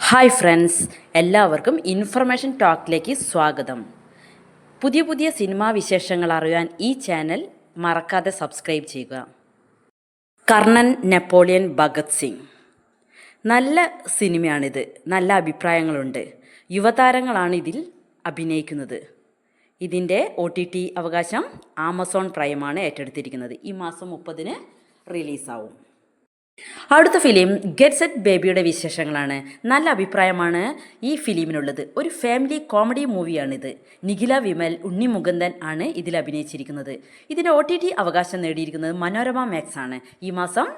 Hi friends, എല്ലാവർക്കും information ടോക്കിലേക്ക് സ്വാഗതം. പുതിയ പുതിയ സിനിമാ വിശേഷങ്ങൾ അറിയാൻ ഈ ചാനൽ മറക്കാതെ സബ്സ്ക്രൈബ് ചെയ്യുക. കർണൻ നെപ്പോളിയൻ ഭഗത് സിംഗ് നല്ല സിനിമയാണിത്. നല്ല അഭിപ്രായങ്ങളുണ്ട്. യുവതാരങ്ങളാണ് ഇതിൽ അഭിനയിക്കുന്നത്. ഇതിൻ്റെ OTT അവകാശം ആമസോൺ പ്രൈമാണ് ഏറ്റെടുത്തിരിക്കുന്നത്. ഈ മാസം 30-ന് റിലീസാവും. അടുത്ത ഫിലിം ഗെറ്റ് സെറ്റ് ബേബിയുടെ വിശേഷങ്ങളാണ്. നല്ല അഭിപ്രായമാണ് ഈ ഫിലിമിനുള്ളത്. ഒരു ഫാമിലി കോമഡി മൂവിയാണിത്. നിഖില വിമൽ, ഉണ്ണി മുകുന്ദൻ ആണ് ഇതിൽ അഭിനയിച്ചിരിക്കുന്നത്. ഇതിൻ്റെ OTT അവകാശം നേടിയിരിക്കുന്നത് മനോരമ മാക്സ് ആണ്. ഈ മാസം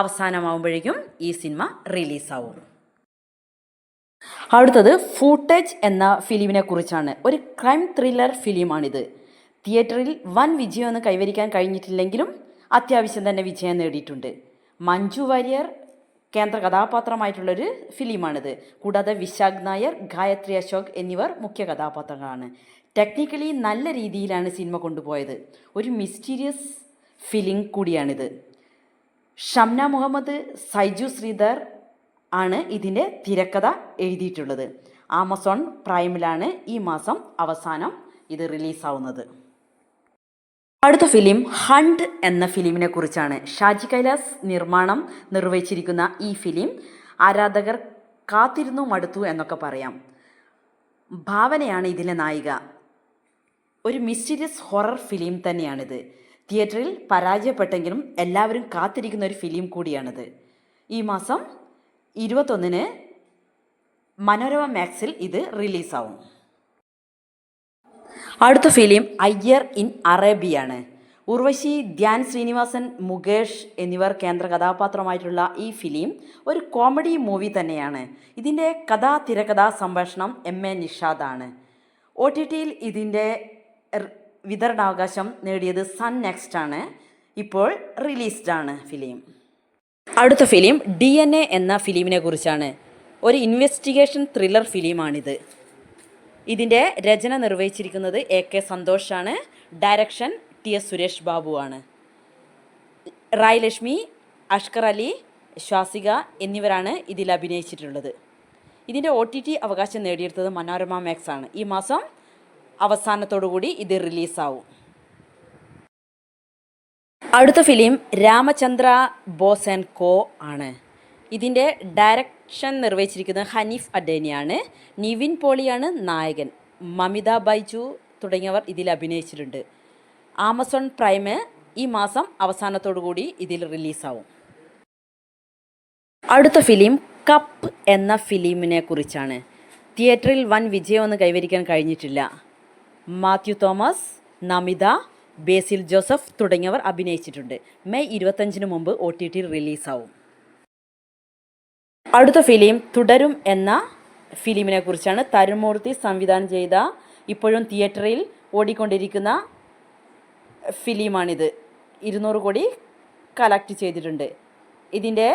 അവസാനമാകുമ്പോഴേക്കും ഈ സിനിമ റിലീസാവും. അടുത്തത് ഫൂട്ടേജ് എന്ന ഫിലിമിനെ കുറിച്ചാണ്. ഒരു ക്രൈം ത്രില്ലർ ഫിലിമാണിത്. തിയേറ്ററിൽ വൻ വിജയമൊന്നും കൈവരിക്കാൻ കഴിഞ്ഞിട്ടില്ലെങ്കിലും അത്യാവശ്യം തന്നെ വിജയം നേടിയിട്ടുണ്ട്. മഞ്ജു വാര്യർ കേന്ദ്ര കഥാപാത്രമായിട്ടുള്ളൊരു ഫിലിമാണിത്. കൂടാതെ വിശാഖ് നായർ, ഗായത്രി അശോക് എന്നിവർ മുഖ്യ കഥാപാത്രങ്ങളാണ്. ടെക്നിക്കലി നല്ല രീതിയിലാണ് സിനിമ കൊണ്ടുപോയത്. ഒരു മിസ്റ്റീരിയസ് ഫിലിം കൂടിയാണിത്. ഷംന മുഹമ്മദ്, സൈജു ശ്രീധർ ആണ് ഇതിൻ്റെ തിരക്കഥ എഴുതിയിട്ടുള്ളത്. ആമസോൺ പ്രൈമിലാണ് ഈ മാസം അവസാനം ഇത് റിലീസാവുന്നത്. അടുത്ത ഫിലിം ഹണ്ട് എന്ന ഫിലിമിനെ കുറിച്ചാണ്. ഷാജി കൈലാസ് നിർമ്മാണം നിർവഹിച്ചിരിക്കുന്ന ഈ ഫിലിം ആരാധകർ കാത്തിരുന്നു മടുത്തു എന്നൊക്കെ പറയാം. ഭാവനയാണ് ഇതിലെ നായിക. ഒരു മിസ്റ്റീരിയസ് ഹൊറർ ഫിലിം തന്നെയാണിത്. തിയേറ്ററിൽ പരാജയപ്പെട്ടെങ്കിലും എല്ലാവരും കാത്തിരിക്കുന്ന ഒരു ഫിലിം കൂടിയാണിത്. ഈ മാസം 21-ന് മനോരമ മാക്സിൽ ഇത് റിലീസാവും. അടുത്ത ഫിലിം അയ്യർ ഇൻ അറേബ്യയാണ്. ഉർവശി, ധ്യാൻ ശ്രീനിവാസൻ, മുകേഷ് എന്നിവർ കേന്ദ്ര കഥാപാത്രമായിട്ടുള്ള ഈ ഫിലിം ഒരു കോമഡി മൂവി തന്നെയാണ്. ഇതിൻ്റെ തിരക്കഥാ സംഭാഷണം MA നിഷാദാണ്. OTTയിൽ ഇതിൻ്റെ വിതരണാവകാശം നേടിയത് സൺ നെക്സ്റ്റ് ആണ്. ഇപ്പോൾ റിലീസ്ഡാണ് ഫിലിം. അടുത്ത ഫിലിം DNA എന്ന ഫിലിമിനെ കുറിച്ചാണ്. ഒരു ഇൻവെസ്റ്റിഗേഷൻ ത്രില്ലർ ഫിലിമാണിത്. ഇതിൻ്റെ രചന നിർവഹിച്ചിരിക്കുന്നത് AK സന്തോഷാണ്. ഡയറക്ഷൻ TS സുരേഷ് ബാബു ആണ്. റായ് ലക്ഷ്മി, അഷ്കർ അലി, ശ്വാസിക എന്നിവരാണ് ഇതിൽ അഭിനയിച്ചിട്ടുള്ളത്. ഇതിൻ്റെ OTT അവകാശം നേടിയെടുത്തത് മനോരമ മാക്സ് ആണ്. ഈ മാസം അവസാനത്തോടുകൂടി ഇത് റിലീസാവും. അടുത്ത ഫിലിം രാമചന്ദ്ര ബോസ് ആൻഡ് കോ ആണ്. ഇതിൻ്റെ ഡയറക്ഷൻ നിർവഹിച്ചിരിക്കുന്നത് ഹനീഫ് അഡേനിയാണ്. നിവിൻ പോളിയാണ് നായകൻ. മമിത ബൈജു തുടങ്ങിയവർ ഇതിൽ അഭിനയിച്ചിട്ടുണ്ട്. ആമസോൺ പ്രൈം ഈ മാസം അവസാനത്തോടുകൂടി ഇതിൽ റിലീസാവും. അടുത്ത ഫിലിം കപ്പ് എന്ന ഫിലിമിനെ കുറിച്ചാണ്. തിയേറ്ററിൽ വൻ വിജയമൊന്നും കൈവരിക്കാൻ കഴിഞ്ഞിട്ടില്ല. മാത്യു തോമസ്, നമിത, ബേസിൽ ജോസഫ് തുടങ്ങിയവർ അഭിനയിച്ചിട്ടുണ്ട്. മെയ് 25-ന് മുമ്പ് OTT റിലീസാവും. അടുത്ത ഫിലിം തുടരും എന്ന ഫിലിമിനെ കുറിച്ചാണ്. തരുൺമൂർത്തി സംവിധാനം ചെയ്ത ഇപ്പോഴും തിയേറ്ററിൽ ഓടിക്കൊണ്ടിരിക്കുന്ന ഫിലിമാണിത്. 200 കോടി കളക്ട് ചെയ്തിട്ടുണ്ട്. ഇതിൻ്റെ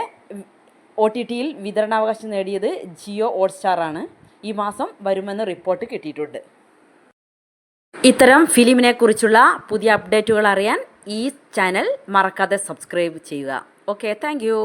OTTയിൽ വിതരണാവകാശം നേടിയത് ജിയോ ഹോട്ട്സ്റ്റാർ ആണ്. ഈ മാസം വരുമെന്ന് റിപ്പോർട്ട് കിട്ടിയിട്ടുണ്ട്. ഇത്തരം ഫിലിമിനെ കുറിച്ചുള്ള പുതിയ അപ്ഡേറ്റുകൾ അറിയാൻ ഈ ചാനൽ മറക്കാതെ സബ്സ്ക്രൈബ് ചെയ്യുക. Okay, thank you.